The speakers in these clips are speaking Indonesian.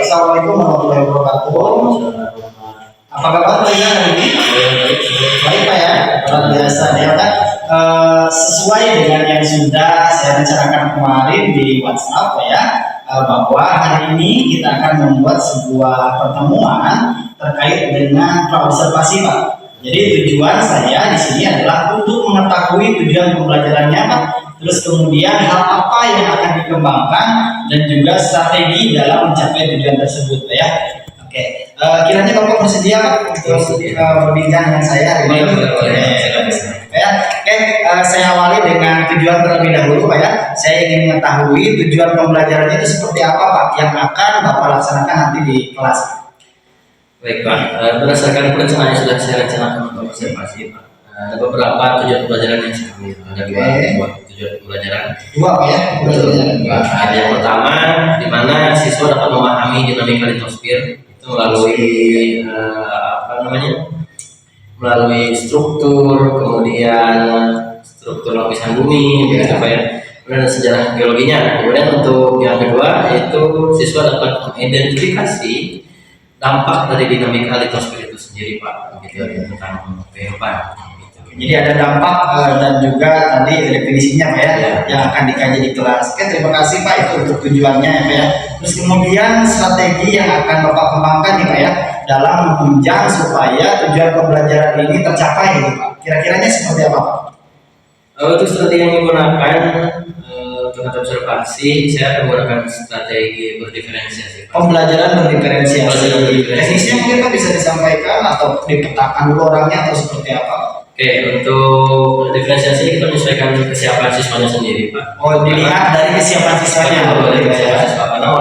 Assalamualaikum warahmatullahi wabarakatuh. Apa kabar kalian hari ini? Baik Pak ya, luar biasa ya kan. Sesuai dengan yang sudah saya rencanakan kemarin di WhatsApp ya, bahwa hari ini kita akan membuat sebuah pertemuan terkait dengan praobservasi Pak. Jadi tujuan saya di sini adalah untuk mengetahui tujuan pembelajarannya Pak. Terus kemudian hal apa yang akan dikembangkan dan juga strategi dalam mencapai tujuan tersebut ya. Oke, kiranya Bapak bersedia Pak untuk berbincang dengan saya hari ini. Ya, oke, saya awali dengan tujuan terlebih dahulu Pak ya. Saya ingin mengetahui tujuan pembelajarannya itu seperti apa Pak yang akan Bapak laksanakan nanti di kelas. Baik Pak, berdasarkan perencanaan yang sudah saya rencanakan untuk observasi Pak, ada beberapa tujuan pembelajaran yang saya ambil. Ada dua tujuan pembelajaran. Dua Pak ya? Ada yang pertama, di mana siswa dapat memahami dinamika litosfer itu melalui struktur, kemudian struktur lapisan bumi, gitu Pak ya. Kemudian sejarah geologinya. Kemudian untuk yang kedua, yaitu siswa dapat mengidentifikasi dampak dari dinamika litosfer itu sendiri Pak, gitu tentang kehidupan. Jadi ada dampak dan juga tadi definisinya Pak ya, yang akan dikaji di kelas. Oke, terima kasih Pak itu untuk tujuannya ya Pak ya. Terus kemudian strategi yang akan Bapak kembangkan nih Pak ya dalam menunjang supaya tujuan pembelajaran ini tercapai gitu Pak. Kira-kiranya seperti apa Pak? Untuk strategi yang digunakan untuk observasi, saya akan menggunakan strategi berdiferensiasi. Pembelajaran berdiferensiasi. Teknisnya mungkin Pak bisa disampaikan atau dipetakan dulu orangnya atau seperti apa? Oke, untuk diferensiasi kita menyesuaikan kesiapan siswanya sendiri Pak. Oh, dilihat dari kesiapan siswanya. Dari kesiapan siswa, karena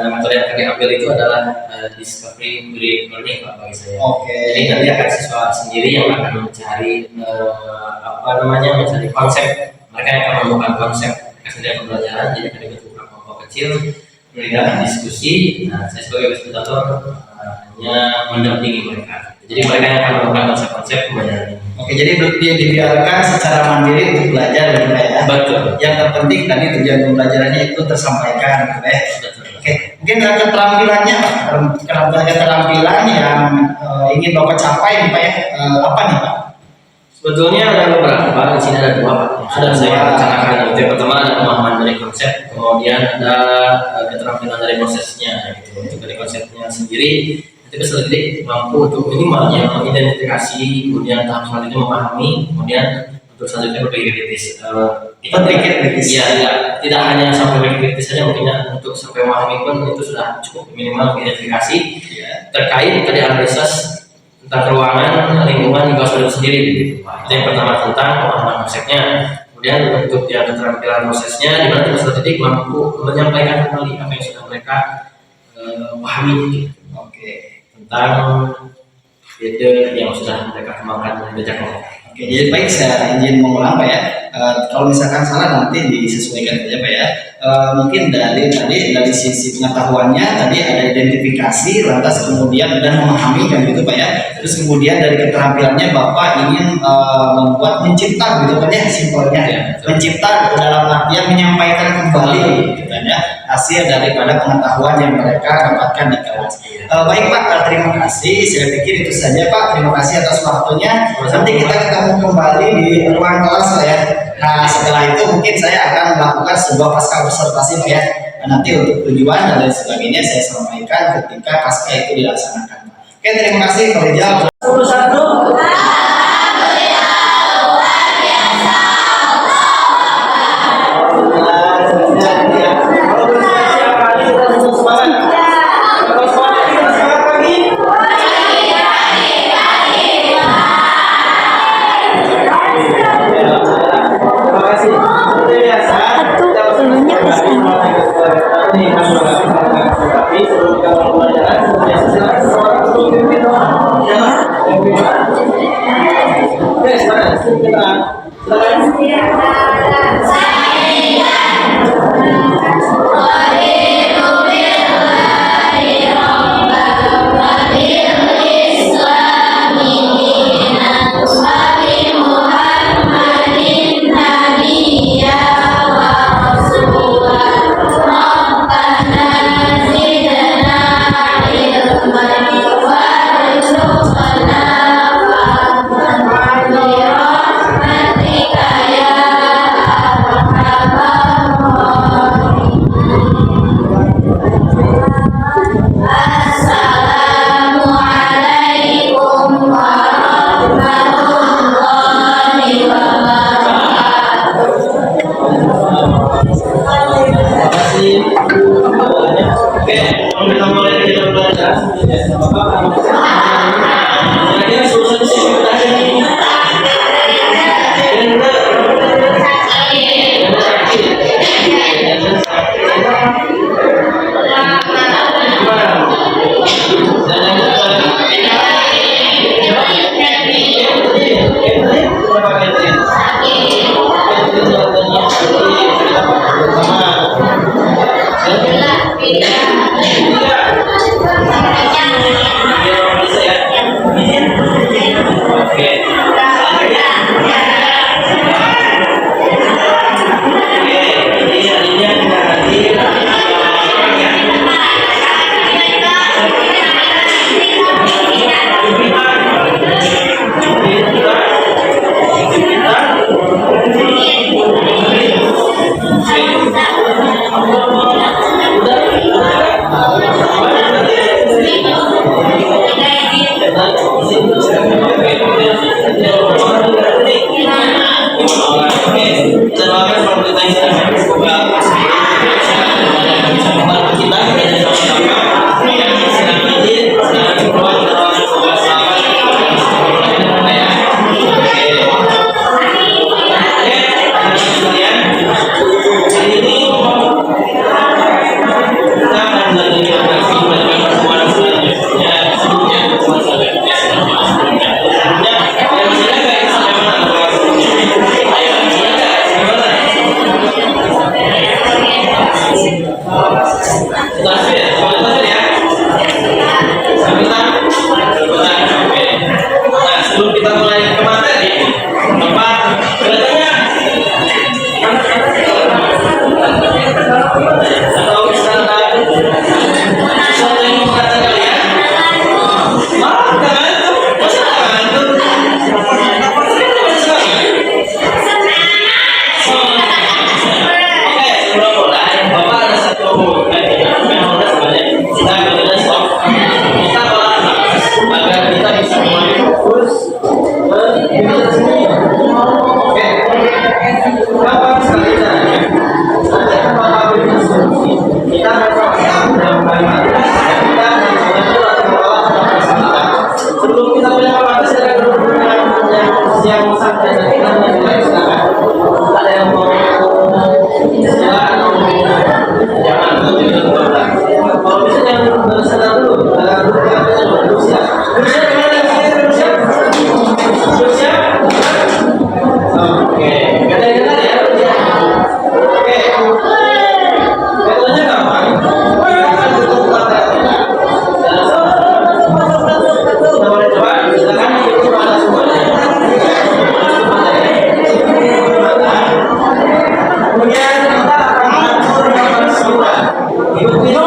metode yang kami ambil itu adalah discovery based learning Pak bagi saya. Oke. Jadi nanti akan siswa sendiri yang akan mencari mencari konsep. Mereka yang akan menemukan konsep kesenian pembelajaran. Jadi kami bentuk kelompok kecil, berikan diskusi. Nah, saya sebagai fasilitator hanya mendampingi mereka. Jadi mereka yang akan menemukan konsep-konsep pembelajaran. Oke, jadi dia dibiarkan secara mandiri untuk belajar gitu ya. Betul. Yang terpenting tadi tujuan pembelajarannya itu tersampaikan gitu ya. Betul. Oke, mungkin ada keterampilannya Pak, keterampilan yang ingin Bapak capai nih Pak ya, apa nih Pak? Sebetulnya ada beberapa, di sini ada dua Pak. Sudah saya rencanakan. Itu yang pertama ada pemahaman dari konsep, kemudian ada keterampilan dari prosesnya. Gitu. Untuk dari konsepnya sendiri, itu sendiri mampu untuk minimalnya mengidentifikasi, kemudian tahap selanjutnya memahami, kemudian untuk selanjutnya berpikir kritis. Kita berpikir kritis. Iya, tidak hanya sampai berpikir kritis saja, mungkin untuk sampai memahami pun itu sudah cukup minimal mengidentifikasi terkait tadi analisis tentang ruangan, lingkungan, juga sudah sendiri. Gitu. Itu yang pertama tentang pemahaman konsepnya. Kemudian untuk yang keterampilan prosesnya, di mana kita strategi mampu menyampaikan kembali apa yang sudah mereka pahami. Gitu. Oke. Tentang ide yang sudah mereka kembangkan dari belajar. Oke, jadi baik saya izin mengulang Pak ya. Kalau misalkan salah nanti disesuaikan saja Pak ya. Mungkin dari sisi pengetahuannya tadi ada identifikasi, lantas kemudian dan memahami kan gitu Pak ya. Terus kemudian dari keterampilannya Bapak ingin membuat mencipta gitu Pak ya, simpelnya ya. Mencipta dalam artian menyampaikan kembali gitu ya, hasil daripada pengetahuan yang mereka dapatkan di kelas. Baik Pak, terima kasih. Saya pikir itu saja Pak. Terima kasih atas waktunya. Nanti kita ketemu kembali di ruang kelas Pak ya. Nah setelah itu mungkin saya akan melakukan sebuah pasca observasi Pak ya. Nanti untuk tujuan dan lain sebagainya saya sampaikan ketika pasca itu dilaksanakan. Oke, terima kasih Pak Rijal. 1. Sebelum mulai, Bapak ada satu Ibu Pino.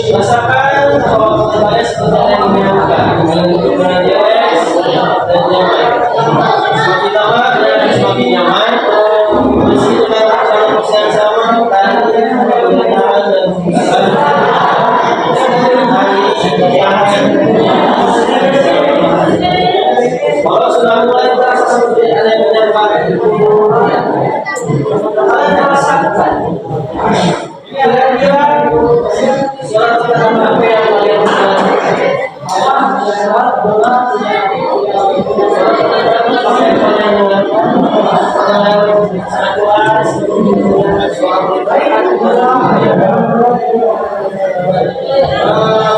Rasakan kalau kalian seperti yang menyenangkan, semakin lama dan semakin nyaman. Meski terletak dalam posisi yang sama, tadi kebenaran dan kalau sudah mulai terasa seperti ada yang menyampaikan, kalian merasakan. Kira-kira surat apa yang kalian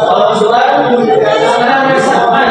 kalau surat sekarang resapan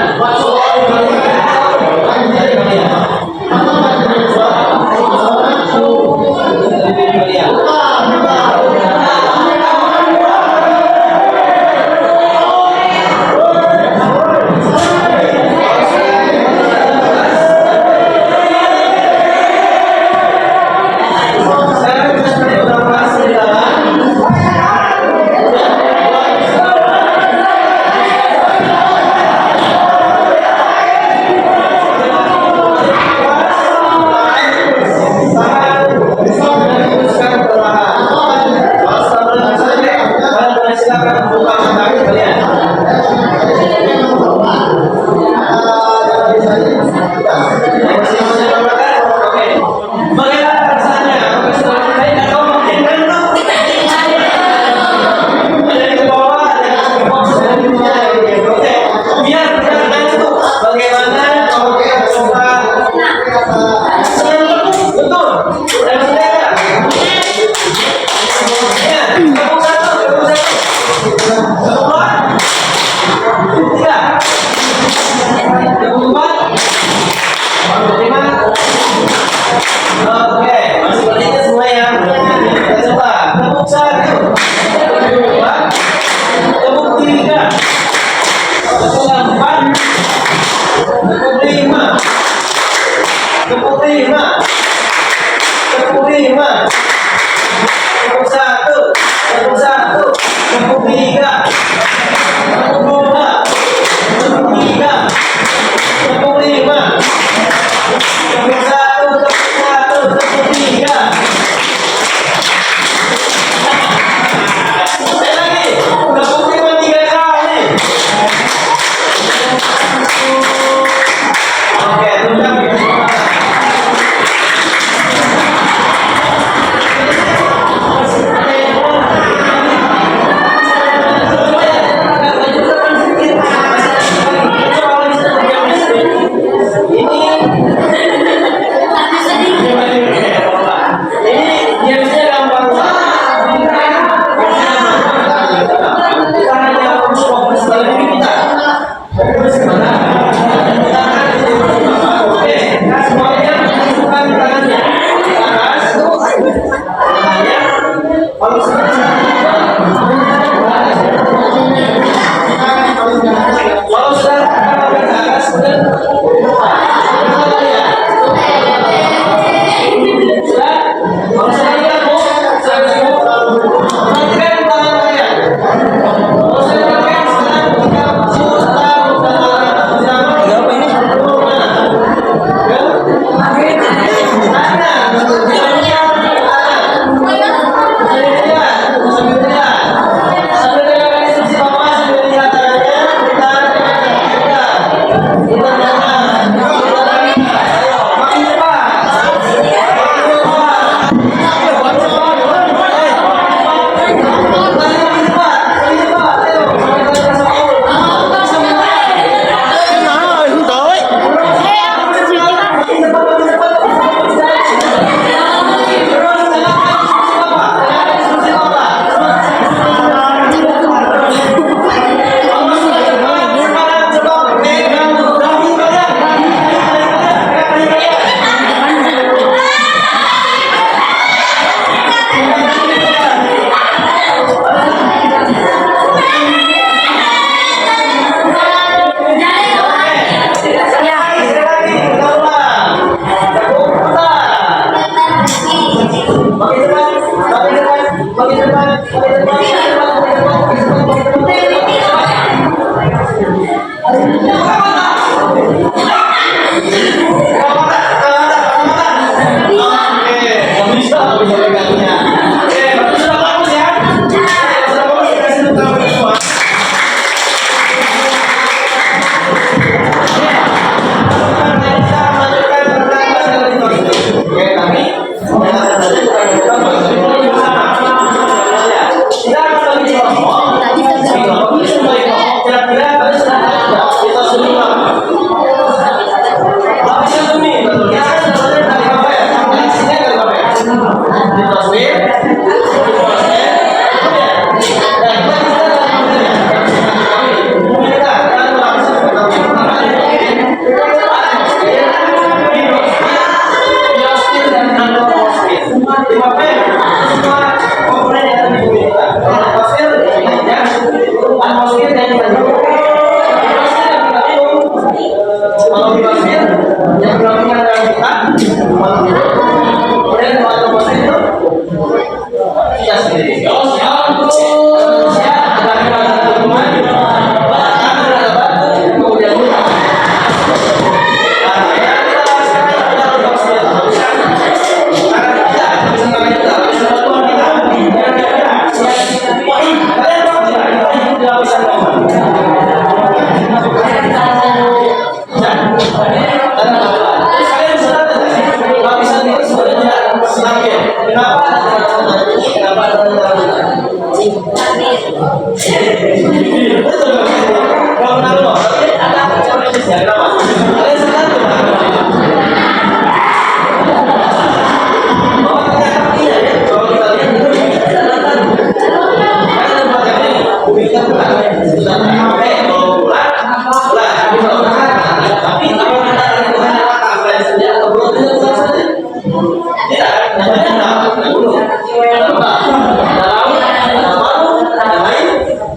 Ada laut, ada lain,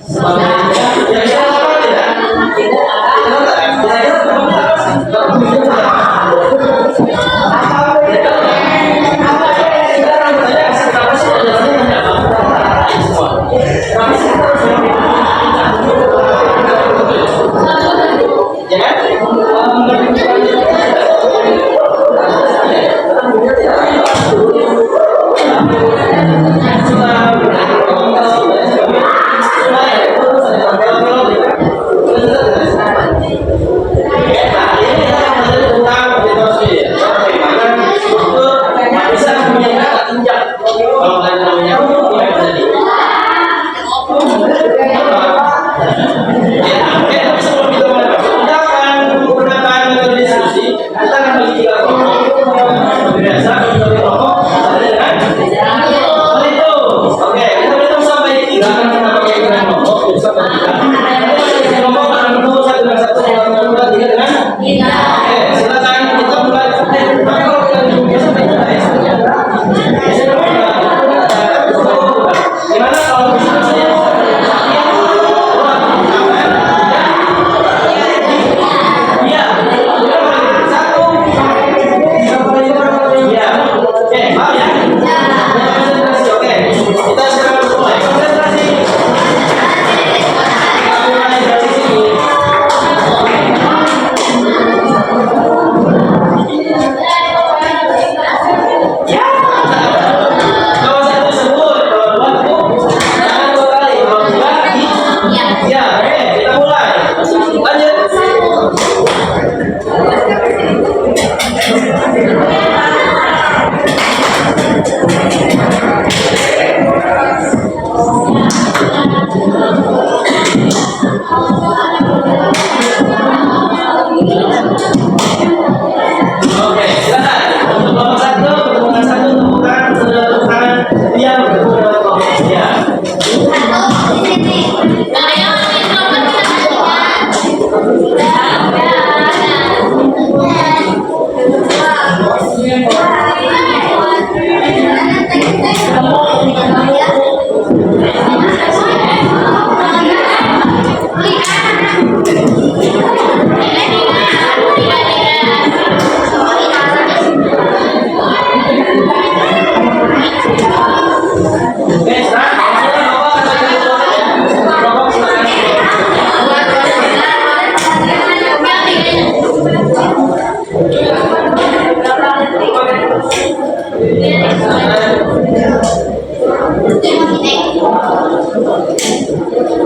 sebagainya.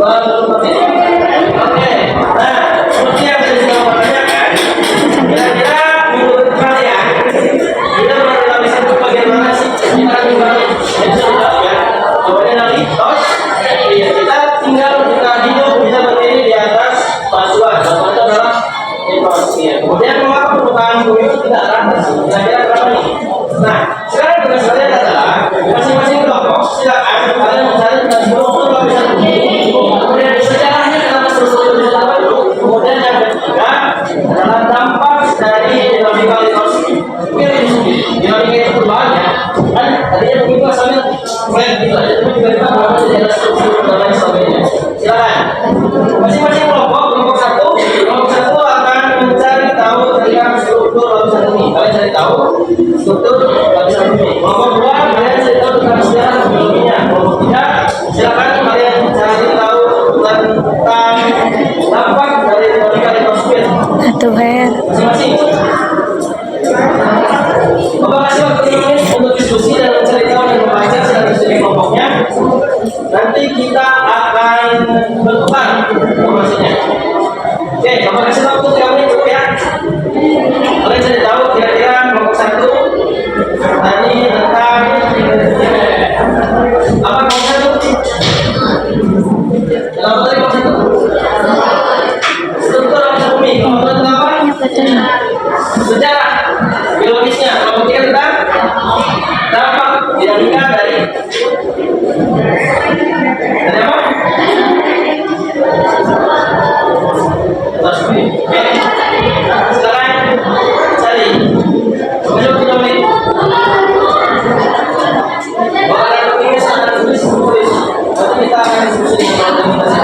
Oke. Nah, seperti yang tadi saya pertanyakan, kira-kira menurut kalian kita bisa bagaimana sih kita kembali? Ya, jawabannya nanti. Iya, kita tinggal kita hidup bisa berdiri di atas batuan. Batuan itu adalah ya. Kemudian mengapa permukaan bumi itu tidak rata? Kira-kira berapa nih? Nah, sekarang tugas kalian adalah masing-masing kelompok silakan kalian mencari struktur lapisan bumi. Kemudian sejarahnya kenapa struktur itu terbentuk. Kemudian yang ketiga adalah dampak dari dinamika litosfer. Mungkin dinamika itu berbagai kan tadinya begitu asalnya flat gitu aja, tapi tiba-tiba berubah jadi struktur dan lain sebagainya. Silakan masing-masing kelompok satu akan mencari tahu tentang struktur lapisan bumi. Kalian cari tahu struktur lapisan bumi. Kelompok dua kalian cari tahu tentang sejarah geologinya. Kelompok tiga silakan kalian cari tahu tentang dampak dari dinamika litosfer. Masing-masing. Bapak kasih waktu 5 menit untuk diskusi dan mencari tahu dan membaca secara diskusi kelompoknya. Nanti kita akan bertukar informasinya. Oke, Bapak kasih waktu 3 menit cukup ya. Kalian cari tahu kira-kira kelompok satu tadi tentang apa kelompok satu? Kenapa tadi kelompok satu? Struktur lapisan bumi. Kelompok satu apa? Sejarah biologisnya. Kelompok tiga tentang dampak dinamika dari apa? Oke. Sekarang cari. Masuk ke nomor. Kalau ini sangat tulis. Nanti kita akan diskusi dengan kita.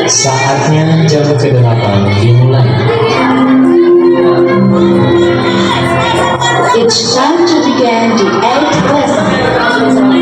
Saatnya jam ke-8 dimulai. It's time to begin the 8th lesson.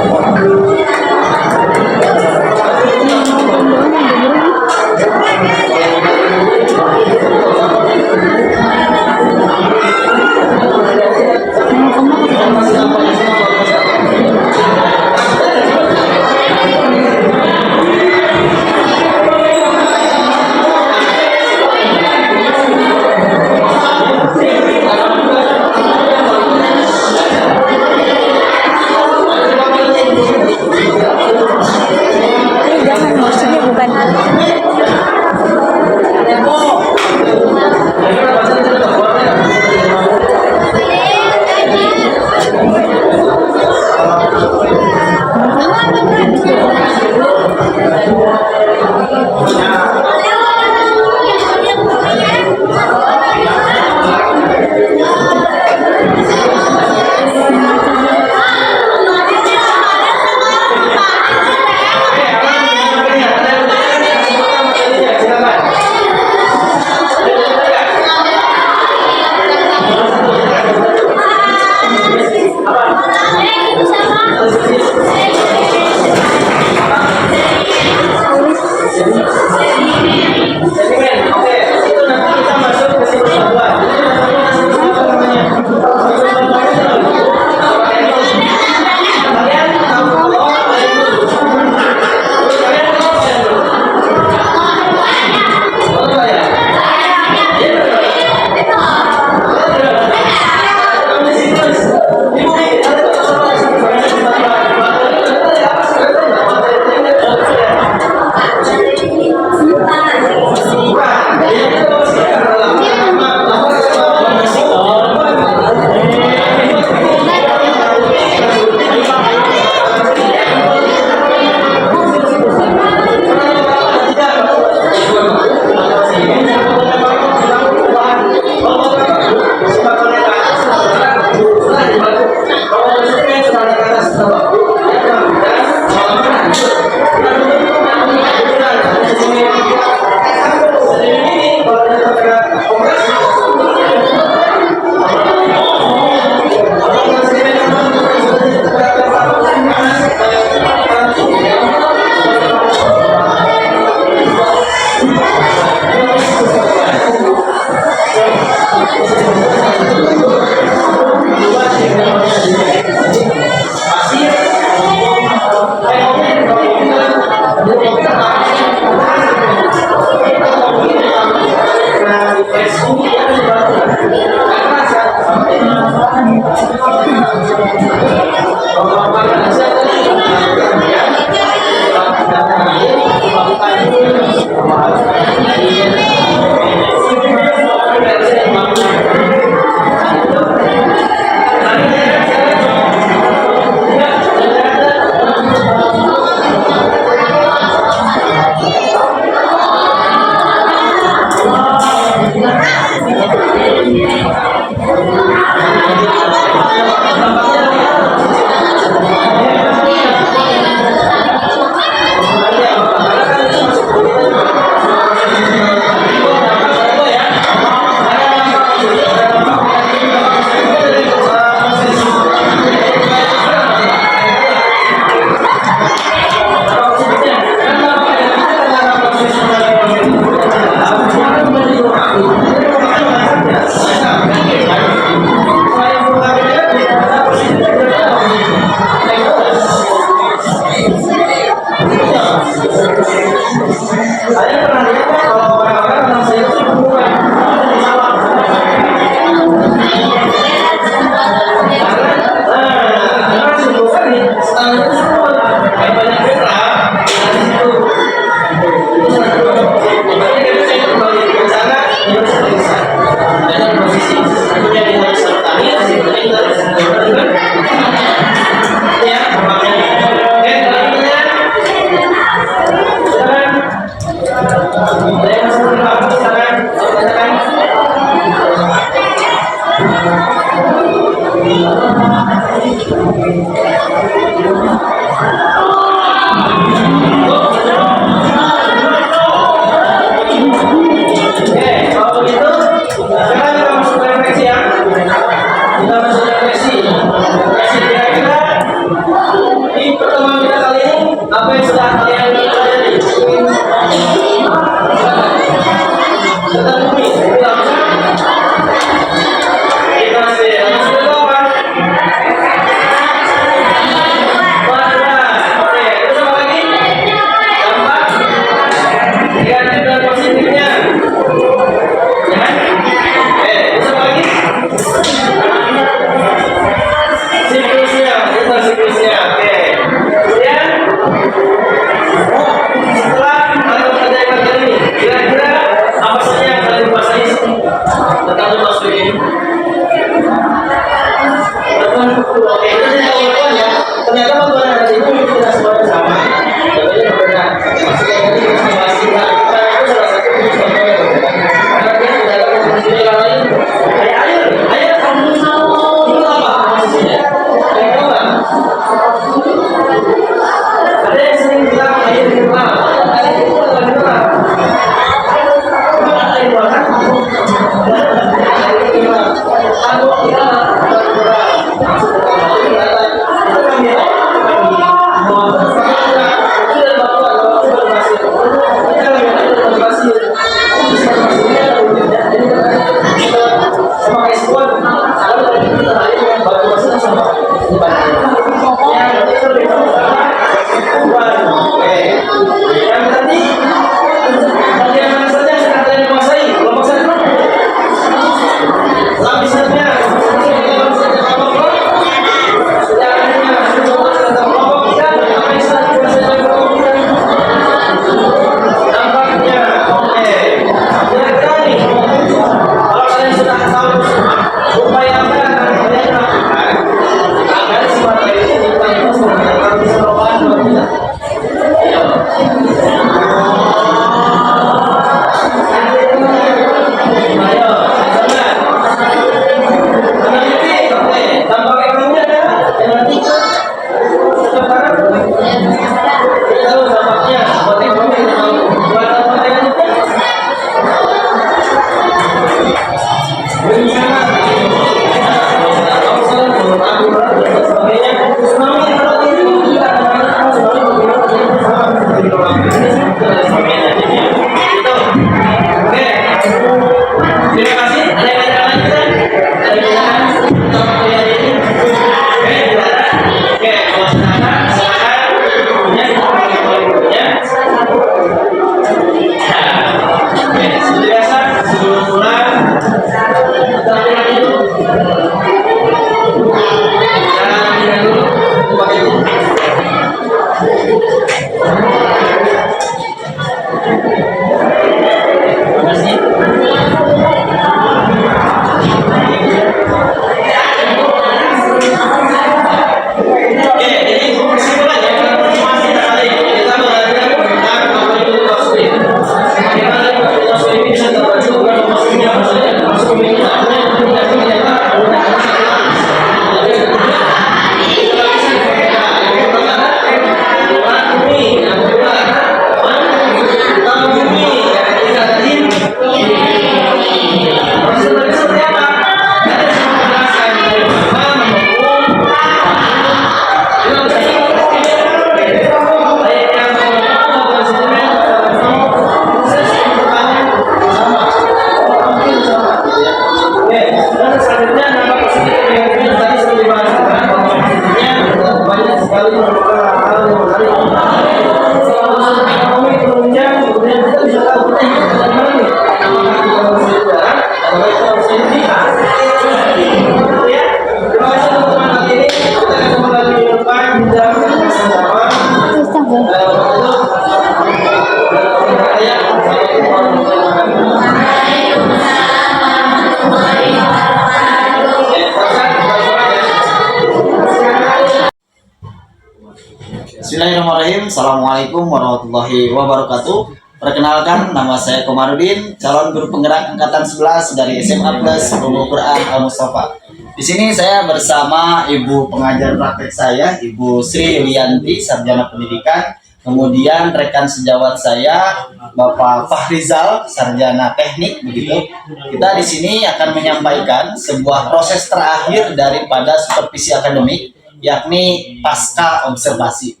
Bismillahirrahmanirrahim. Assalamualaikum warahmatullahi wabarakatuh. Perkenalkan, nama saya Komarudin, calon guru penggerak angkatan 11 dari SMA Plus Ulumul Quran Al Mustafa. Di sini saya bersama ibu pengajar praktek saya, Ibu Sri Yulianti, sarjana pendidikan. Kemudian rekan sejawat saya, Bapak Fahrizal, sarjana teknik, begitu. Kita di sini akan menyampaikan sebuah proses terakhir daripada supervisi akademik, yakni pasca observasi.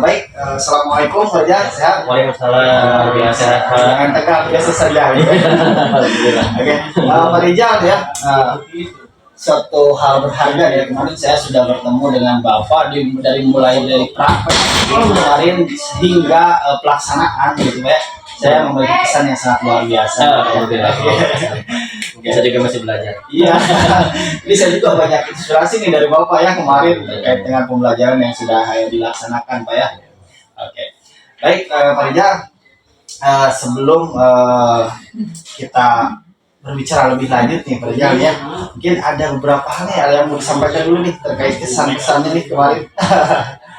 Baik, assalamualaikum saja, sehat. Waalaikumsalam, biasa. Jangan tegang, biasa saja. Oke, Pak Rizal ya, suatu hal berharga ya, kemarin saya sudah bertemu dengan Bapak dari mulai dari praktek kemarin hingga pelaksanaan gitu ya. Saya memiliki kesan yang sangat luar biasa. Saya juga masih belajar. Iya, ini saya juga banyak inspirasi nih dari Bapak ya kemarin terkait dengan pembelajaran yang sudah dilaksanakan Pak ya. Oke, baik Pak Rizal, sebelum kita berbicara lebih lanjut nih Pak Rizal ya, mungkin ada beberapa hal yang mau disampaikan dulu nih terkait kesan-kesannya nih kemarin.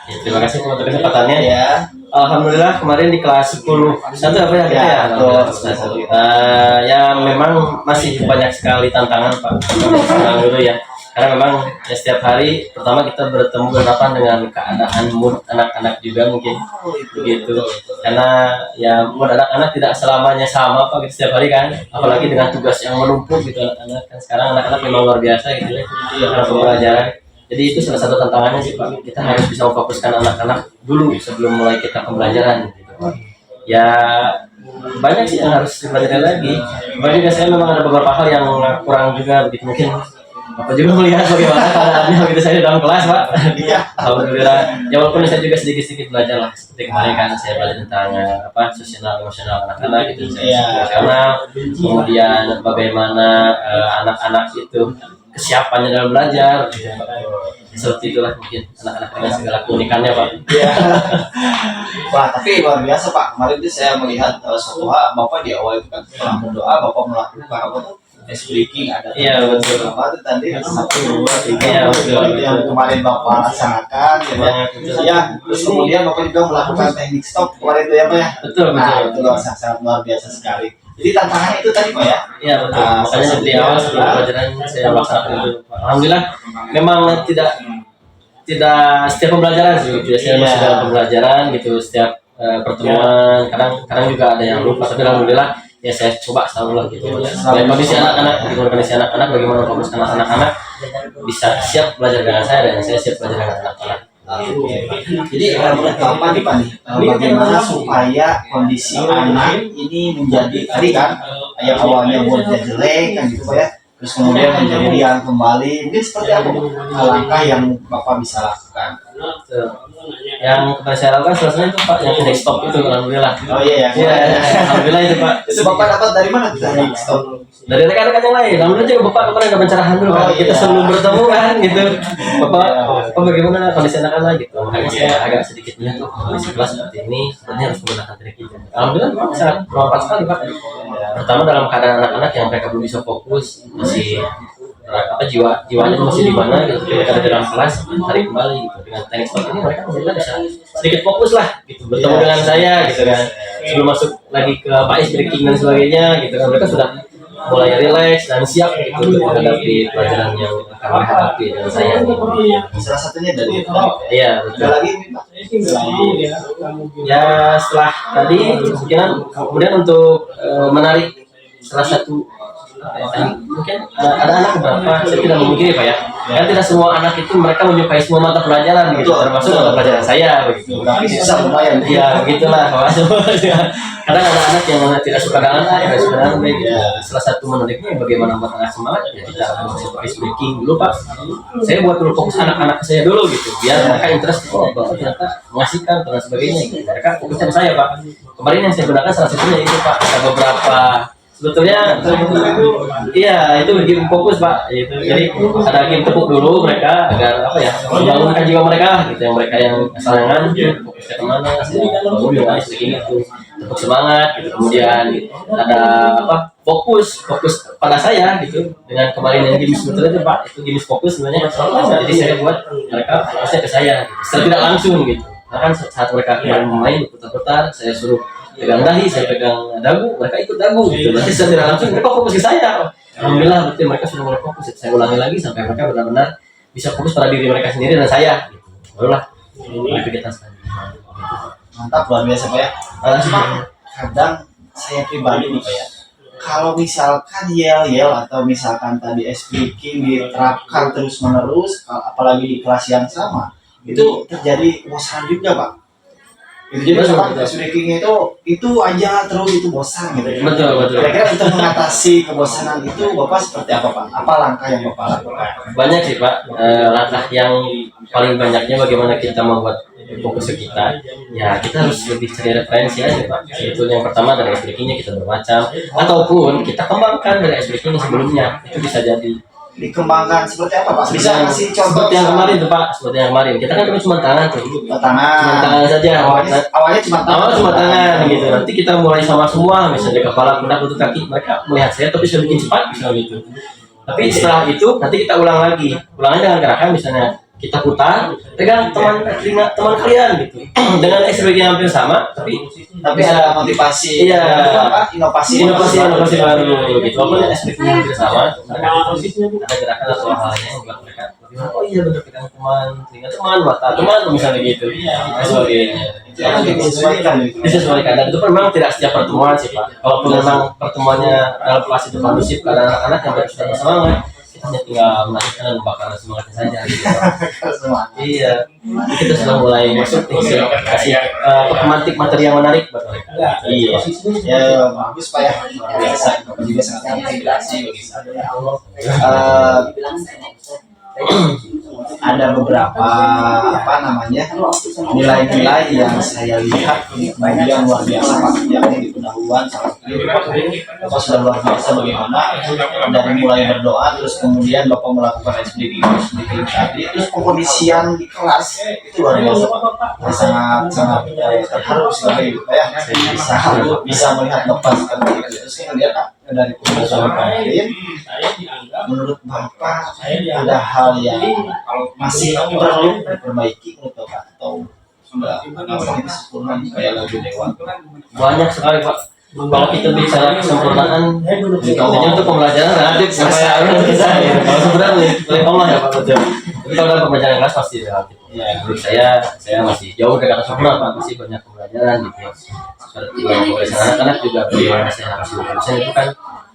Ya, terima kasih untuk kesempatannya. Ya. Alhamdulillah kemarin di kelas 10 satu apa ya kita ya, ya memang masih banyak sekali tantangan Pak dulu ya, karena memang ya, setiap hari pertama kita bertemu berhadapan dengan keadaan mood anak-anak juga mungkin begitu, karena ya mood anak-anak tidak selamanya sama Pak gitu, setiap hari kan, apalagi dengan tugas yang menumpuk gitu anak-anak kan, sekarang anak-anak memang luar biasa gitu ya dalam pembelajaran. Jadi itu salah satu tantangannya sih Pak, kita harus bisa memfokuskan anak-anak dulu sebelum mulai kita pembelajaran gitu. Ya banyak sih yang harus dipelajari lagi. Cuma juga saya memang ada beberapa hal yang kurang juga begitu, mungkin Bapak juga melihat bagaimana keadaannya begitu saya di dalam kelas Pak. Alhamdulillah. Ya walaupun saya juga sedikit-sedikit belajar lah, seperti kemarin kan saya belajar tentang sosial emosional anak-anak gitu, karena kemudian bagaimana anak-anak itu kesiapannya dalam belajar gitu. Seperti itulah mungkin anak-anak dengan segala keunikannya Pak. Iya. Wah, tapi luar biasa Pak. Kemarin itu saya melihat suatu hal, Bapak di awal itu kan setelah berdoa Bapak melakukan apa tuh? Ice breaking ada. Iya betul. Apa itu tadi 1, 2, 3. Iya betul. Yang kemarin Bapak laksanakan ya. Terus kemudian Bapak juga melakukan teknik stop kemarin itu ya Pak ya. Betul Nah, itu sangat luar biasa sekali. Jadi tantangannya itu tadi Pak ya. Iya betul. Makanya di awal sebelum pelajaran saya laksanakan dulu. Alhamdulillah memang tidak setiap pembelajaran sih gitu. Saya masih dalam pembelajaran gitu, setiap pertemuan kadang juga ada yang lupa, tapi alhamdulillah ya saya coba selalu lah gitu. Bagaimana kondisi anak-anak, bagaimana fokuskan anak-anak bisa siap belajar dengan saya dan saya siap belajar dengan anak-anak. Jadi menurut Bapak nih Pak nih, bagaimana supaya kondisi anak ini menjadi tadi kan yang awalnya buatnya jelek kan gitu Pak ya, terus kemudian menjadi riang kembali, mungkin seperti apa langkah yang Bapak bisa lakukan? Yang saya lakukan salah satunya itu Pak yang teknik stop itu, alhamdulillah. Oh iya ya. Alhamdulillah itu Pak. Itu Bapak dapat dari mana teknik stop? Dari rekan-rekan yang lain. Alhamdulillah juga Bapak kemarin ada pencerahan dulu kan. Kita sebelum bertemu kan gitu. Bapak, bagaimana kondisi anak-anak gitu. Makanya saya agak sedikit melihat kondisi kelas seperti ini, sebenarnya harus menggunakan teknik itu. Alhamdulillah Pak sangat bermanfaat sekali Pak. Pertama dalam keadaan anak-anak yang mereka belum bisa fokus, masih jiwanya masih di mana gitu, ketika ada dalam kelas tarik kembali gitu. Dengan teknik stop ini mereka bisa sedikit fokus lah gitu, bertemu dengan saya gitu kan, sebelum masuk lagi ke ice breaking dan sebagainya gitu kan, mereka sudah mulai relax dan siap gitu untuk menghadapi pelajaran yang akan mereka hadapi dengan saya gitu. Salah satunya dari itu. Iya betul. Ada lagi Pak? Ya setelah tadi kemudian untuk menarik salah satu mungkin ada anak beberapa, saya tidak memungkiri Pak ya, kan tidak semua anak itu mereka menyukai semua mata pelajaran gitu, termasuk mata pelajaran saya begitu. Tapi susah lumayan. Iya begitulah Pak. Kadang ada anak yang tidak suka dengan A, tidak suka dengan B gitu. Salah satu menariknya bagaimana membuat semangat ya, kita coba ice breaking dulu Pak. Saya buat dulu fokus anak-anak saya dulu gitu, biar mereka interest, Bapak ternyata mengasihkan dan sebagainya gitu. Mereka fokuskan saya Pak. Kemarin yang saya gunakan salah satunya itu Pak, ada beberapa sebetulnya itu bikin fokus Pak itu. Jadi ada game tepuk dulu mereka agar membangunkan jiwa mereka gitu, yang mereka yang asalangan fokus ke kemana kemudian itu tepuk semangat gitu. Kemudian ada fokus pada saya gitu, dengan kemarin yang game sebetulnya itu Pak, itu game fokus sebenarnya. Jadi saya buat mereka fokusnya ke saya gitu, secara tidak langsung gitu. Karena kan saat mereka main berputar-putar, saya suruh pegang dahi, saya pegang dagu, mereka ikut dagu gitu. Berarti secara langsung mereka fokus ke saya. Alhamdulillah, berarti mereka sudah mulai fokus. Saya ulangi lagi sampai mereka benar-benar bisa fokus pada diri mereka sendiri dan saya. Gitu. Barulah aktivitas tadi. Mantap, luar biasa Pak ya. Cuma kadang saya pribadi nih Pak ya, kalau misalkan yel-yel atau misalkan tadi speaking diterapkan terus menerus, apalagi di kelas yang sama, itu terjadi bosan juga Pak. Itu jadi misalkan speaking itu aja terus itu bosan gitu. Betul. Kira-kira untuk mengatasi kebosanan itu Bapak seperti apa Pak? Apa langkah yang Bapak lakukan? Banyak sih Pak. Langkah yang paling banyaknya bagaimana kita membuat fokus ke kita. Ya kita harus lebih cari referensi aja Pak. Sebetulnya yang pertama dari speakingnya kita bermacam, ataupun kita kembangkan dari speaking sebelumnya. Itu bisa jadi Dikembangkan seperti apa Pak? Bisa kasih contoh? seperti yang kemarin tuh Pak, seperti yang kemarin. Kita kan cuma tangan tuh. Tangan. Cuma tangan saja. Awalnya cuma tangan. Awalnya cuma tangan gitu. Nanti kita mulai sama semua, misalnya kepala, pundak, lutut, kaki. Mereka melihat saya tapi sudah bikin cepat misalnya gitu. Tapi setelah itu nanti kita ulang lagi. Ulangnya dengan gerakan misalnya kita putar, pegang telinga teman kalian gitu. Dengan ekspresi yang hampir sama, tapi ada motivasi. Iya. Inovasi baru gitu. Walaupun ekspresinya hampir sama, ada gerakan atau halnya yang buat mereka oh iya benar pegang telinga teman, mata teman misalnya gitu. Sebagainya. Disesuaikan dan itu memang tidak setiap pertemuan sih Pak. Kalaupun memang pertemuannya dalam kelas itu kondusif karena anak-anak yang sudah semangat, kita hanya tinggal melanjutkan dan membakar semangatnya saja gitu. Iya, kita sudah mulai masuk nih kasih pemantik materi yang menarik buat mereka. Iya. Ya bagus Pak ya. Biasa juga sangat terinspirasi bagi saya. Ada beberapa nilai-nilai yang saya lihat kemudian luar biasa Pak, yakni di pendahuluan salah satunya Bapak sudah luar biasa bagaimana dari mulai berdoa terus kemudian Bapak melakukan speaking tadi terus pengkondisian di kelas itu luar biasa Pak. Sangat terharu sekali Pak ya, bisa melihat Bapak seperti itu. Terus kemudian dari pembicaraan kemarin, menurut Bapak ada hal yang masih perlu diperbaiki menurut Bapak atau sudah ini sempurna supaya lebih dewa? Banyak sekali Pak. Kalau kita bicara kesempurnaan, contohnya untuk pembelajaran relatif sampai harus kita. Kalau sebenarnya oleh Allah ya Pak betul. Tapi kalau dalam pembelajaran kelas pasti relatif. Ya, menurut saya masih jauh dari kata sempurna Pak, masih banyak pembelajaran gitu. Seperti yang anak-anak juga bagaimana saya harus dosen itu kan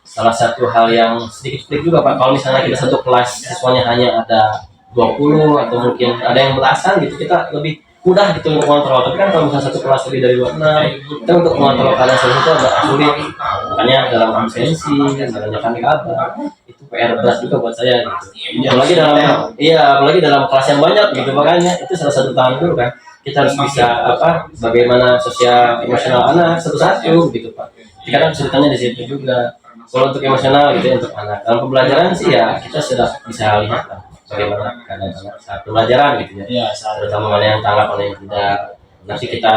salah satu hal yang sedikit trik juga Pak. Kalau misalnya kita satu kelas siswanya hanya ada 20 atau mungkin ada yang belasan gitu, kita lebih mudah gitu untuk mengontrol. Tapi kan kalau misalnya satu kelas lebih dari 26, kita untuk mengontrol kalian semua itu agak sulit. Makanya dalam absensi, dalam kami kabar, itu PR berat juga buat saya gitu. Apalagi dalam kelas yang banyak gitu, makanya itu salah satu tahap dulu kan. Kita harus bisa bagaimana sosial emosional anak satu-satu gitu Pak. Kadang kesulitannya di situ juga. Kalau untuk emosional gitu untuk anak. Dalam pembelajaran sih ya kita sudah bisa lihat lah bagaimana keadaan anak saat pembelajaran gitu ya. Iya, Terutama mana yang tanggap, mana yang tidak. Nanti kita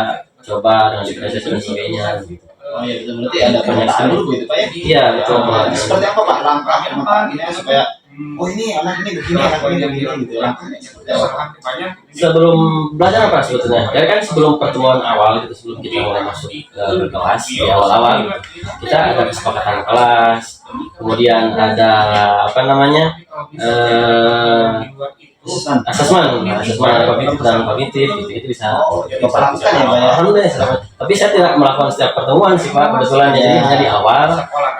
coba dengan diferensiasi dan sebagainya gitu. Oh iya, itu berarti ada pemetaan dulu gitu Pak ya? Iya betul. Seperti apa Pak langkah yang Bapak gini supaya oh ini anak ini begini, anak ini begini gitu ya? Sebelum belajar apa sebetulnya? Ya kan sebelum pertemuan awal gitu, sebelum kita mulai masuk ke kelas di awal-awal gitu, kita ada kesepakatan kelas, kemudian ada asesmen kognitif dan kognitif gitu, itu bisa Bapak lakukan ya Pak ya? Alhamdulillah selamat. Tapi saya tidak melakukan setiap pertemuan sih Pak, kebetulan jadi hanya di awal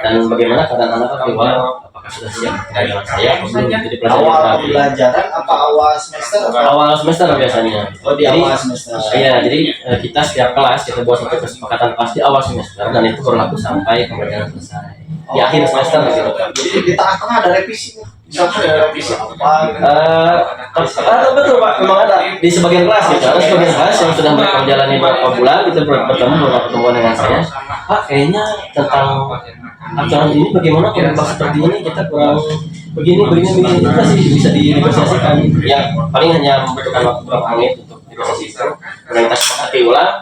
dan bagaimana keadaan anak di awal apakah sudah siap dengan saya atau belum gitu di Awal pembelajaran apa awal semester? Awal semester biasanya. Oh di awal semester. Iya, jadi kita setiap kelas kita buat satu kesepakatan kelas di awal semester dan itu berlaku sampai pembelajaran selesai. Di akhir semester gitu. Jadi di tengah-tengah ada revisi. Misalkan ada revisi apa? Betul Pak, memang ada di sebagian kelas gitu. Ada sebagian kelas yang sudah menjalani beberapa bulan itu bertemu beberapa pertemuan dengan saya. Pak, kayaknya tentang aturan ini bagaimana kalau Pak seperti ini kita kurang begini itu masih bisa dinegosiasikan. Ya paling hanya membutuhkan waktu beberapa menit untuk negosiasi itu. Kemudian kita sepakati ulang,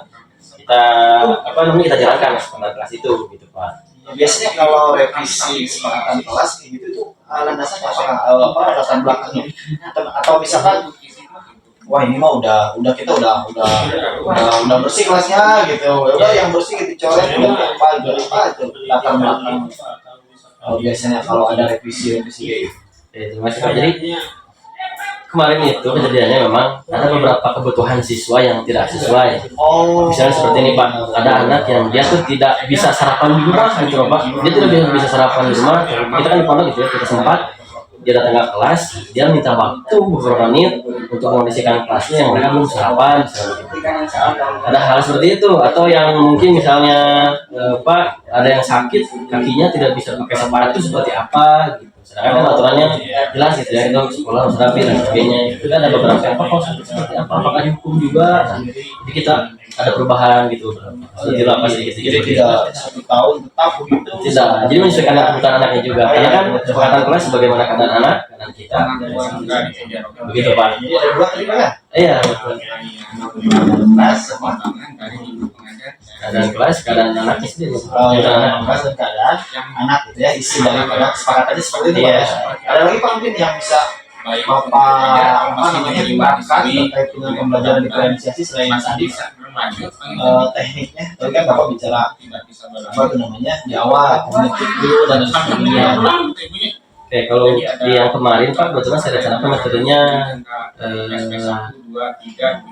kita jalankan kesepakatan kelas itu gitu Pak. Biasanya kalau revisi kesepakatan kelas gitu tuh landasannya apakah latar belakangnya atau misalkan wah ini mah udah kita udah bersih kelasnya gitu. Udah yang bersih kita coret udah apa itu latar belakang. Biasanya kalau ada revisi kayak gitu. Terima kasih Pak. Jadi kemarin itu kejadiannya memang ada beberapa kebutuhan siswa yang tidak sesuai. Misalnya seperti ini Pak, ada anak yang dia tuh tidak bisa sarapan di rumah gitu Pak. Dia tidak bisa sarapan di rumah. Kita kan di pondok gitu ya, kita sempat dia datang ke kelas, dia minta waktu beberapa menit untuk mengondisikan kelasnya yang mereka belum sarapan, misalnya gitu. Ada hal seperti itu, atau yang mungkin misalnya Pak ada yang sakit kakinya tidak bisa pakai sepatu seperti apa gitu. Sedangkan kan aturannya jelas gitu ya, itu sekolah harus rapi dan sebagainya. Itu kan ada beberapa yang kok seperti apa, apakah dihukum juga. Nah, jadi kita ada perubahan gitu. Jadi apa sedikit-sedikit. Tidak 1 tahun tetap begitu. Tidak, jadi menyesuaikan kebutuhan anaknya juga. Karena kan kesepakatan kelas sebagaimana keadaan anak, keadaan kita. Begitu Pak. Jadi ada 2 tadi Pak ya. Iya, betul. Kelas sama Keadaan kelas, keadaan anaknya sendiri. keadaan kelas dan keadaan anak gitu ya, isi daripada kesepakatannya seperti itu Pak ya. Ada lagi Pak mungkin yang bisa Bapak ibaratkan terkait dengan pembelajaran diferensiasi selain tadi tekniknya. Tadi kan Bapak bicara apa itu namanya di awal kognitif dulu dan sebagainya. Oke, kalau di yang kemarin Pak, kebetulan saya rencanakan metodenya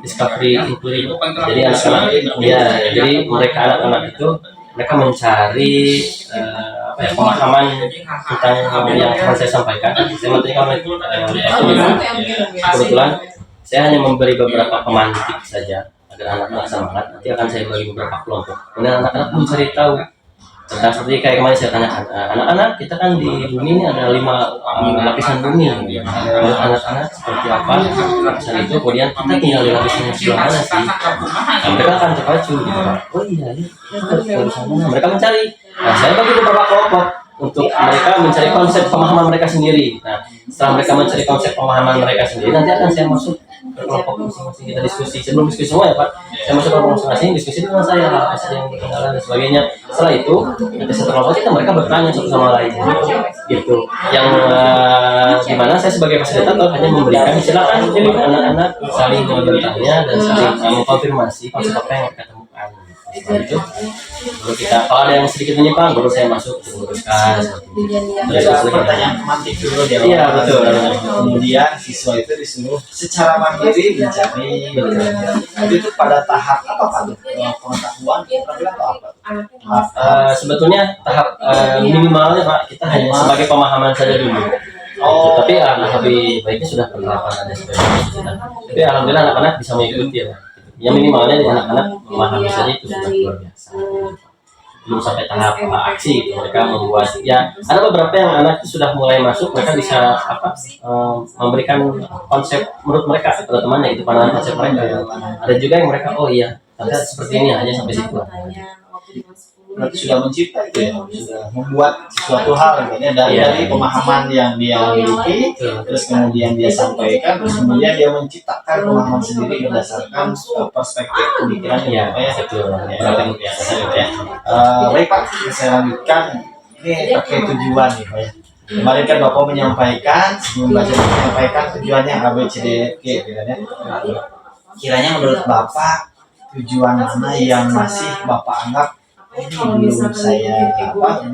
discovery inquiry. Jadi anak-anak, ya, jadi mereka anak-anak itu mereka mencari pemahaman tentang yang akan saya sampaikan. Saya materikan kebetulan saya hanya memberi beberapa pemantik saja agar anak-anak semangat. Nanti akan saya bagi beberapa kelompok. Kemudian anak-anak mencari tahu tentang seperti kayak kemarin saya tanyakan, anak-anak kita kan di bumi ini ada 5 lapisan bumi. Menurut anak-anak seperti apa lapisan itu, kemudian kita tinggal di lapisan yang sebelah mana sih? Nah, mereka akan terpacu gitu. Oh iya, lapisan mana? Mereka mencari. Nah, saya bagi beberapa kelompok untuk mereka mencari konsep pemahaman mereka sendiri. Nah, setelah mereka mencari konsep pemahaman mereka sendiri, nanti akan saya masuk ke kelompok masing-masing, kita diskusi. Sebelum diskusi semua ya Pak, saya masuk ke kelompok masing-masing, diskusi dengan saya apa saja yang ketinggalan dan sebagainya. Setelah itu nanti satu kelompok kita mereka bertanya satu sama lain gitu. Yang dimana saya sebagai fasilitator hanya memberikan silakan anak-anak saling bertanya dan saling mengkonfirmasi konsep apa yang mereka temukan. Setelah itu baru kita, kalau ada yang sedikit menyimpang baru saya masuk meluruskan. Ada pertanyaan pemantik dulu dia. Iya betul. Kemudian siswa itu disuruh secara mandiri mencari. Itu pada tahap apa Pak? Pengetahuan atau apa? Sebetulnya tahap minimalnya Pak, kita hanya sebagai pemahaman saja dulu. Tapi lebih baiknya sudah penerapan ada sebagainya. Tapi alhamdulillah anak-anak bisa mengikuti ya. Yang minimalnya di anak-anak memahami saja itu sudah luar biasa. Belum sampai tahap aksi gitu. Mereka membuat ya ada beberapa yang anak itu sudah mulai masuk, mereka bisa memberikan konsep menurut mereka pada temannya, itu pandangan konsep mereka. Ada juga yang mereka oh iya ternyata seperti ini hanya sampai situ. Berarti sudah mencipta itu ya, sudah membuat sesuatu hal gitu ya, dari pemahaman yang dia miliki, terus kemudian dia sampaikan, terus kemudian dia menciptakan pemahaman sendiri berdasarkan perspektif pemikirannya ya. Betul. Baik Pak, saya lanjutkan ini terkait tujuan nih Pak ya. Kemarin kan Bapak menyampaikan, sebelum menyampaikan tujuannya A, B, C, D, F, G gitu ya. Kiranya menurut Bapak tujuan mana yang masih Bapak anggap ini belum saya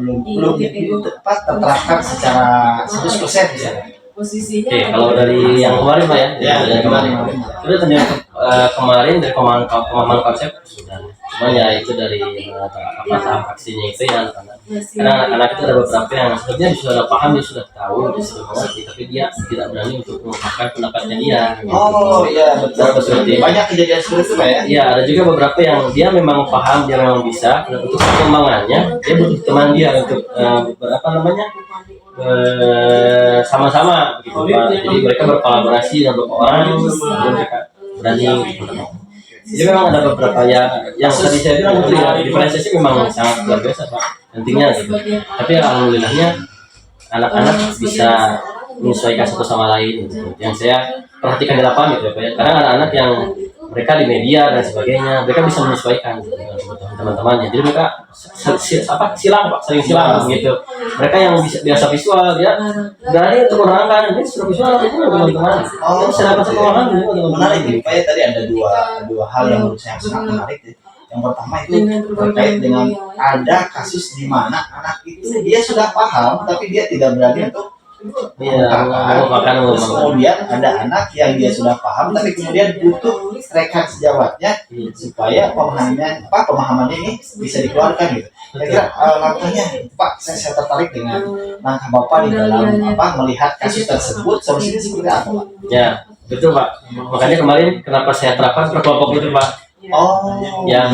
belum tepat terterapkan secara 100% misalnya. Oke, kalau dari yang kemarin Pak ya, dari kemarin. Sudah ternyata kemarin dari pemahaman konsep sudah. Cuman ya itu dari tahap aksinya itu ya anak-anak. Karena anak-anak itu ada beberapa yang sebenarnya sudah paham, dia sudah tahu, dia sudah mengerti, tapi dia tidak berani untuk mengungkapkan pendapatnya dia. Oh iya betul. Banyak kejadian seperti itu Pak ya. Iya, ada juga beberapa yang dia memang paham, dia memang bisa. Dan untuk perkembangannya, dia butuh teman dia untuk sama-sama begitu Pak. Jadi mereka berkolaborasi dengan beberapa orang, dan mereka berani. Jadi memang ada beberapa yang tadi saya bilang itu ya, diferensiasi memang sangat luar biasa Pak, pentingnya gitu. Tapi alhamdulillahnya anak-anak bisa menyesuaikan satu sama lain gitu. Yang saya perhatikan di lapangan gitu ya Pak ya. Kadang anak-anak yang mereka di media dan sebagainya, mereka bisa menyesuaikan gitu dengan kebutuhan teman-temannya. Jadi mereka silang Pak, sering silang gitu. Mereka yang biasa visual dia berani untuk menerangkan, ini sudah visual itu teman-teman. Oh, Saya dapat satu orang gitu teman-teman. menarik nih Pak ya, tadi ada dua hal yang menurut saya sangat menarik ya. Yang pertama itu terkait dengan ada kasus di mana anak itu dia sudah paham tapi dia tidak berani untuk Iya, mengungkapkan. makan Terus kemudian ada anak yang dia sudah paham tapi kemudian butuh rekan sejawatnya supaya pemahamannya ini bisa dikeluarkan gitu. Kira-kira langkahnya Pak, saya tertarik dengan langkah Bapak di dalam melihat kasus tersebut, solusinya seperti apa Pak? Ya, betul Pak. Makanya kemarin kenapa saya terapkan per kelompok itu Pak. Oh, Yang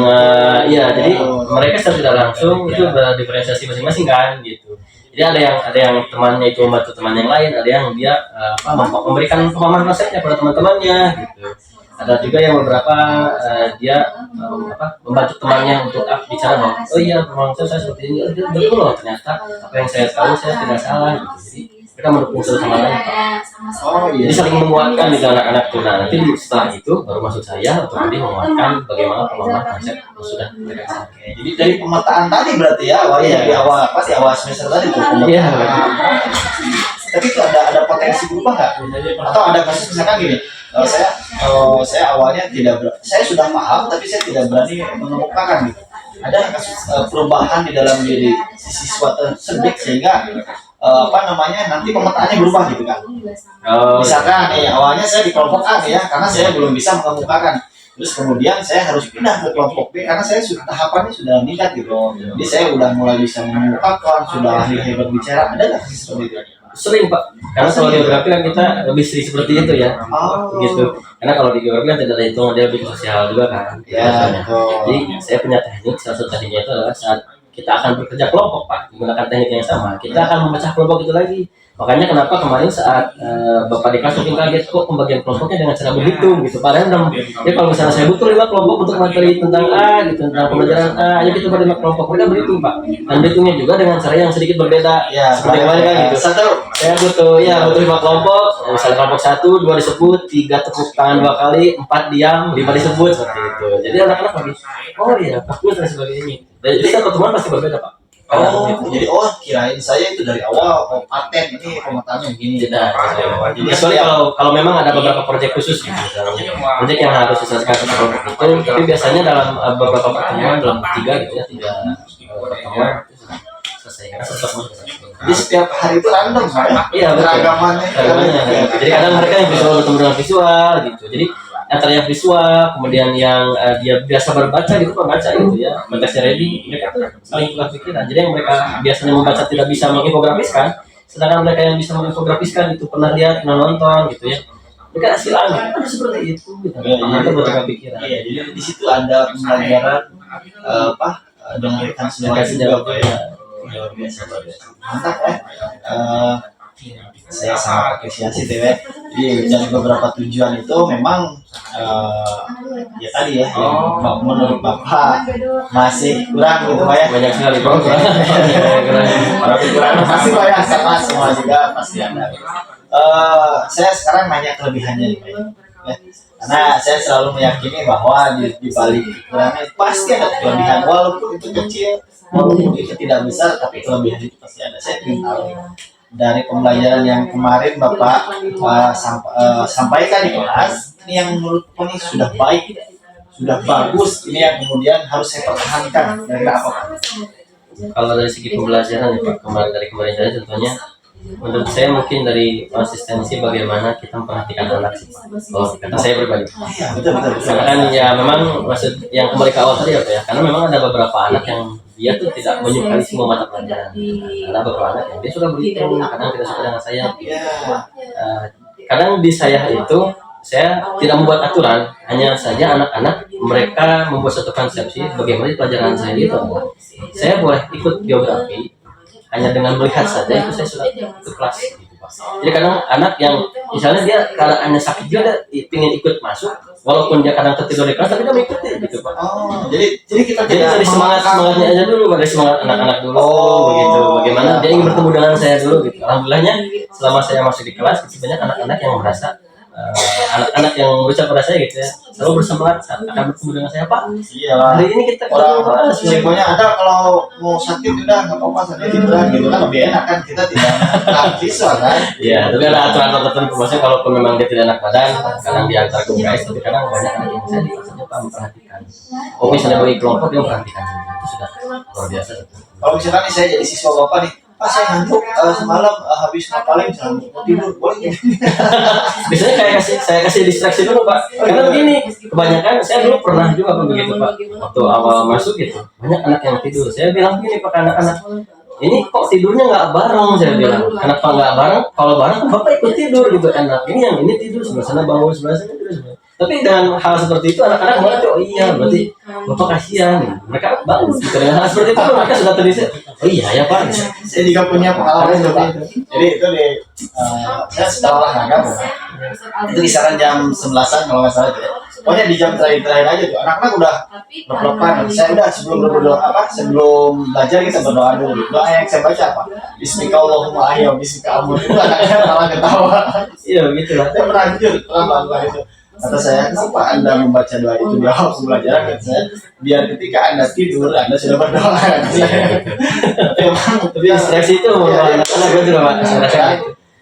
ya jadi mereka secara tidak langsung itu berdiferensiasi masing-masing kan gitu. Jadi ada yang temannya itu membantu teman yang lain, ada yang dia memberikan pemahaman konsepnya pada teman-temannya gitu. Ada juga yang beberapa dia membantu temannya untuk bicara bahwa oh iya pemahaman saya seperti ini, betul loh ternyata apa yang saya tahu saya tidak salah gitu. Jadi mereka mendukung satu sama lain Pak. oh iya. Jadi saling menguatkan di anak-anak tuh. Nah, nanti setelah itu baru masuk saya untuk nanti menguatkan bagaimana pemahaman konsep yang sudah mereka sampaikan. Jadi dari pemetaan tadi berarti ya awalnya di awal semester tadi tuh Iya. tapi itu ada potensi berubah nggak? Atau ada kasus misalkan gini, saya awalnya saya sudah paham tapi saya tidak berani mengemukakan gitu. Ada kasus perubahan di dalam diri si siswa tersebut sehingga nanti pemetaannya berubah gitu kan? Misalkan nih awalnya saya di kelompok A nih ya karena saya belum bisa mengemukakan. Terus kemudian saya harus pindah ke kelompok B karena saya tahapannya sudah meningkat gitu. Jadi saya udah mulai bisa mengemukakan, sudah ahli berbicara. Ada nggak kasus seperti itu? Sering Pak, karena kalau geografi kan kita lebih sering seperti itu ya, gitu. Karena kalau di geografi kan tidak ada hitungan, dia lebih sosial juga kan. Ya, Jadi saya punya teknik, salah satu tekniknya itu adalah saat kita akan bekerja kelompok Pak, menggunakan teknik yang sama, kita akan memecah kelompok itu lagi. Makanya kenapa kemarin saat Bapak di kelas mungkin kaget kok pembagian kelompoknya dengan cara berhitung gitu. Padahal ya kalau misalnya saya butuh 5 kelompok untuk materi tentang A gitu, tentang pembelajaran A, ayo kita pada 5 kelompok, mereka berhitung Pak. Dan berhitungnya juga dengan cara yang sedikit berbeda. Ya, seperti kemarin kan gitu. Saya butuh 5 kelompok, misalnya kelompok 1, 2 disebut, 3 tepuk tangan 2 kali, 4 diam, 5 disebut seperti itu. Jadi anak-anak lagi, oh iya, bagus dan sebagainya. Jadi satu teman pasti berbeda Pak. Jadi kirain saya itu dari awal paten ini pemetaannya begini. Tidak. Jadi kecuali kalau memang ada beberapa proyek khusus gitu, proyek yang harus diselesaikan satu kelompok itu, tapi biasanya dalam beberapa pertemuan dalam 3 gitu ya, 3 pertemuan selesai karena satu. Jadi setiap hari itu random ya? Iya, Keragamannya. Jadi kadang mereka yang visual bertemu dengan visual gitu. Jadi antara yang visual, kemudian yang dia biasa berbaca gitu, membaca gitu ya, baca reading, mereka tuh saling tukar pikiran. Jadi yang mereka biasanya membaca tidak bisa menginfografiskan, sedangkan mereka yang bisa menginfografiskan itu pernah lihat, pernah nonton gitu ya. Mereka silang, seperti itu. Gitu. Mereka bertukar pikiran. Iya, jadi di situ ada pembelajaran dengan rekan sejawat juga ya. Luar biasa. Mantap ya. Saya sangat apresiasi tuh ya. Jadi dari beberapa tujuan itu memang ya tadi ya yang menurut Bapak masih kurang gitu Pak ya. Banyak sekali Pak. Kurang pasti Pak ya, sama semua juga pasti ada. Saya sekarang nanya kelebihannya nih Pak ya. Karena saya selalu meyakini bahwa di balik kekurangan pasti ada kelebihan walaupun itu kecil, walaupun itu tidak besar, tapi kelebihan itu pasti ada. Saya ingin tahu dari pembelajaran yang kemarin Bapak sampaikan di kelas, ini yang menurut ini sudah baik, sudah bagus, ini yang kemudian harus saya pertahankan dari apa Pak? Kalau dari segi pembelajaran ya Pak, dari kemarin saya tentunya menurut saya mungkin dari konsistensi bagaimana kita memperhatikan anak sih Pak. Oh, kata saya pribadi. Iya, betul. Kan ya memang maksud yang kembali ke awal tadi apa ya, karena memang ada beberapa anak yang dia tuh tidak menyukai semua mata pelajaran. Ada beberapa anak yang dia suka berhitung, kadang tidak suka dengan saya. Kadang di saya itu saya tidak membuat aturan, hanya saja anak-anak mereka membuat satu konsepsi bagaimana pelajaran saya itu adalah saya boleh ikut geografi hanya dengan melihat saja itu saya sudah ikut kelas gitu Pak. Jadi kadang anak yang misalnya dia keadaannya sakit juga ingin ikut masuk walaupun dia kadang tertidur di kelas tapi dia mengikuti gitu Pak. Jadi kita Jadi dari semangatnya aja dulu, dari semangat anak-anak dulu begitu. Bagaimana dia ingin bertemu dengan saya dulu gitu. Alhamdulillahnya selama saya masuk di kelas itu banyak anak-anak yang merasa anak-anak yang berusaha pada saya gitu ya selalu bersemangat saat akan bertemu dengan saya Pak. Iya lah. Hari ini kita Orang resikonya ada kalau mau sakit udah nggak apa-apa sakit tiduran gitu kan lebih enak kan kita tidak menekan siswa kan. Iya, tapi ada aturan tertentu maksudnya kalaupun memang dia tidak enak badan, kadang diantar ke UKS, tapi kadang banyak anak yang saya dipaksa Pak memperhatikan. Oh misalnya bagi kelompok dia memperhatikan itu sudah luar biasa. Kalau misalkan nih saya jadi siswa bapak nih, Pak saya ngantuk semalam habis ngapalin jangan mau tidur boleh nggak? Biasanya saya kasih distraksi dulu Pak. Karena begini, kebanyakan saya dulu pernah juga begitu Pak. Waktu awal masuk gitu, banyak anak yang tidur. Saya bilang gini Pak ke anak-anak, ini kok tidurnya nggak bareng saya bilang. Kenapa nggak bareng? Kalau bareng bapak ikut tidur gitu enak. Ini yang ini tidur sebelah sana bangun sebelah sana tidur sebelah. Tapi dengan hal seperti itu anak-anak mengerti oh iya berarti bapak kasihan. Mereka bagus gitu. Dengan hal seperti itu mereka sudah terdidik. Oh iya ya Pak. Saya juga punya pengalaman itu Pak. Jadi itu di saya setelah olahraga Pak. Itu kisaran jam 11-an kalau nggak salah itu. Pokoknya di jam terakhir aja tuh anak-anak udah berpelukan. Saya udah sebelum belajar kita berdoa dulu. Doa yang saya baca apa? Bismillahirrahmanirrahim. Ayo Bismillahirrahmanirrahim. Itu anaknya malah ketawa. Iya begitulah. Saya pernah jujur pernah melakukan itu. Kata saya, kenapa Anda membaca doa itu di awal pembelajaran? Kata saya, biar ketika Anda tidur, Anda sudah berdoa. Kata saya. Tapi distraksi itu anak-anak gue juga Pak.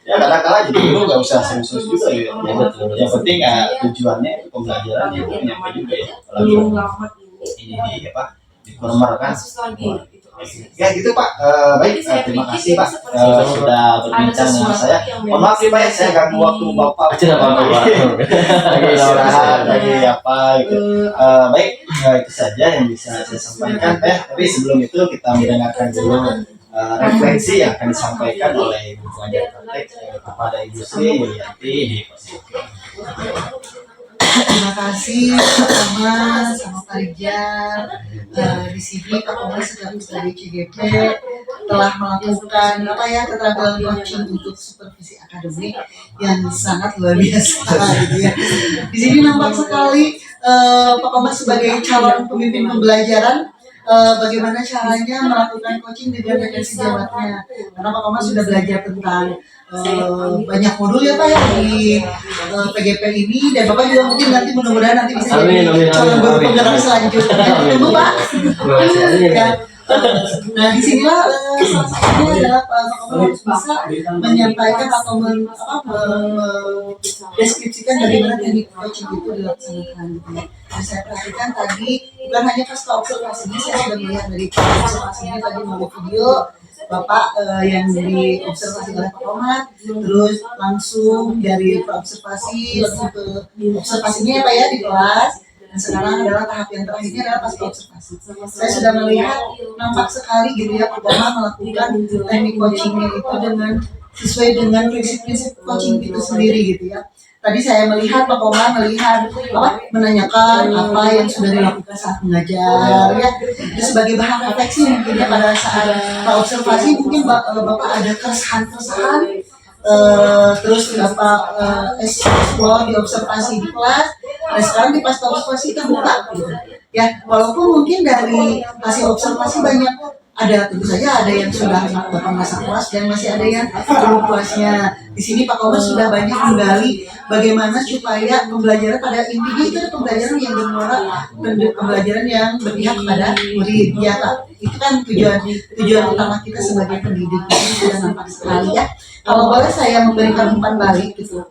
Ya kadang-kadang jadi dulu nggak usah serius juga gitu. Ya betul. Yang penting tujuannya itu pembelajaran itu nyampe juga ya. Apalagi ini di apa? Di kormer kan. Ya gitu Pak. Baik, terima kasih Pak sudah berbincang dengan saya. Mohon maaf nih Pak ya, saya ganggu waktu Bapak. Tidak apa-apa. Lagi istirahat, lagi apa gitu. Baik, itu saja yang bisa saya sampaikan. Tapi sebelum itu kita mendengarkan dulu refleksi yang akan disampaikan oleh Ibu Pengajar Praktek kepada Ibu Sri Yulianti di Pasifik. Terima kasih sama Pak Rijal. Di sini Pak Komar sekretaris dari CGP telah melakukan keterampilan coaching untuk supervisi akademik yang sangat luar biasa gitu ya. Di sini nampak sekali Pak Komar sebagai calon pemimpin pembelajaran bagaimana caranya melakukan coaching dengan sejabatnya. Karena Pak Komar sudah belajar tentang banyak modul ya Pak ya di PGP ini dan Bapak juga mungkin nanti mudah-mudahan nanti bisa jadi calon guru penggerak selanjutnya. Tunggu Pak. Ya. Nah disinilah salah satunya adalah Pak Komar harus bisa menyampaikan atau mendeskripsikan bagaimana teknik coaching itu dilaksanakan. Dan saya perhatikan tadi bukan hanya pasca observasinya, saya sudah melihat dari observasinya tadi melalui video Bapak yang diobservasi oleh Pak Komar, terus langsung dari observasi langsung ke observasinya ya Pak ya di kelas. Dan sekarang adalah tahap yang terakhirnya adalah pasca observasi. Saya sudah melihat nampak sekali gitu ya Pak Komar melakukan teknik coachingnya itu dengan sesuai dengan prinsip-prinsip coaching itu sendiri gitu ya. Tadi saya melihat Pak Komar menanyakan apa yang sudah dilakukan saat mengajar ya. Itu sebagai bahan refleksi mungkin ya pada saat observasi mungkin Bapak ada keresahan terus explore di observasi di kelas. Nah sekarang di pasca observasi terbuka gitu. Ya walaupun mungkin dari hasil observasi banyak ada tentu saja ada yang sudah Bapak merasa puas dan masih ada yang belum puasnya. Di sini Pak Komar sudah banyak menggali bagaimana supaya pembelajaran pada intinya itu adalah pembelajaran yang bermuara, pembelajaran yang berpihak kepada murid ya Pak. Itu kan tujuan utama kita sebagai pendidik. Ini sudah nampak sekali ya. Kalau boleh saya memberikan umpan balik gitu.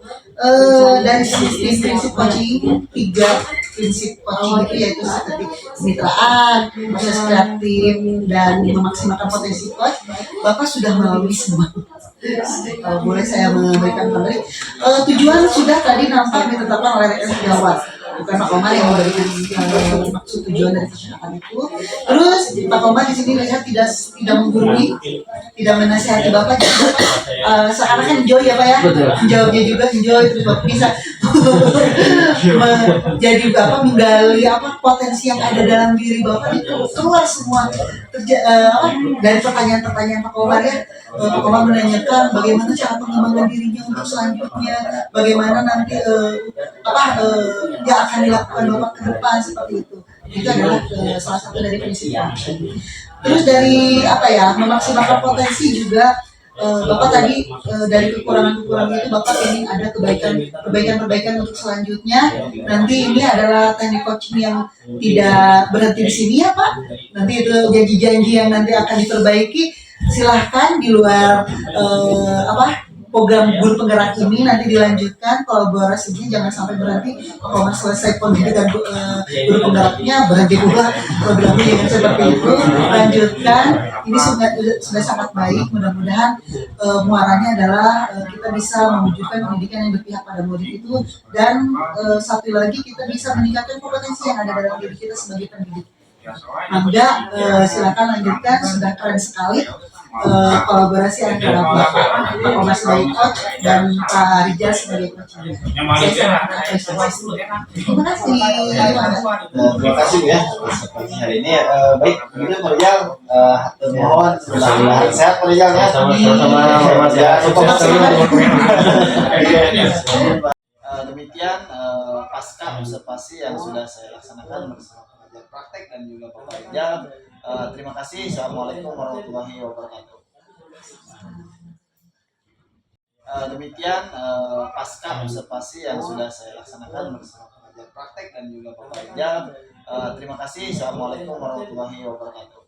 Dari prinsip coaching 3 prinsip coaching itu yaitu seperti kemitraan, proses kreatif dan memaksimalkan potensi coach. Bapak sudah melalui semua. Kalau boleh saya memberikan kembali tujuan sudah tadi nampak ditetapkan oleh rekan sejawat, bukan Pak Komar yang memberikan maksud tujuan dari percakapan itu. Terus Pak Komar di sini lihat tidak menggurui, tidak menasihati Bapak. Sekarang kan enjoy ya Pak ya, enjoy juga enjoy terus Bapak bisa jadi Bapak menggali potensi yang ada dalam diri Bapak itu keluar semua dari pertanyaan-pertanyaan Pak Komar ya. Pak Komar menanyakan bagaimana cara pengembangan dirinya untuk selanjutnya, bagaimana nanti yang akan dilakukan Bapak ke depan seperti itu. Itu adalah salah satu dari prinsipnya. Terus dari memaksimalkan potensi juga Bapak tadi dari kekurangan-kekurangan itu Bapak ingin ada perbaikan untuk selanjutnya. Nanti ini adalah teknik coaching yang tidak berhenti di sini ya Pak. Nanti itu janji-janji yang nanti akan diperbaiki. Silahkan di luar program guru penggerak ini nanti dilanjutkan kolaborasinya, jangan sampai berhenti kalau selesai pendidikan guru penggeraknya berhenti pula programnya, jangan seperti itu, lanjutkan. Ini sudah sangat baik, mudah-mudahan muaranya adalah kita bisa mewujudkan pendidikan yang berpihak pada murid itu, dan satu lagi kita bisa meningkatkan kompetensi yang ada dalam diri kita sebagai pendidik. Anda silakan lanjutkan, sudah keren sekali kolaborasi antara Bapak Mas Bayi Coach dan Pak Rijal sebagai coach. Saya sangat apresiasi. Terima kasih. Terima kasih Bu ya atas pagi hari ini. Baik, begitu Pak Rijal, hatur nuhun, mudah-mudahan sehat Pak Rijal ya. Sama-sama Mas ya. Demikian pasca observasi yang sudah saya laksanakan bersama pengajar praktek dan juga Bapak Rijal. Terima kasih. Assalamualaikum warahmatullahi wabarakatuh. Demikian pasca observasi yang sudah saya laksanakan bersama pengajar praktek dan juga Bapak Rijal. Terima kasih. Assalamualaikum warahmatullahi wabarakatuh.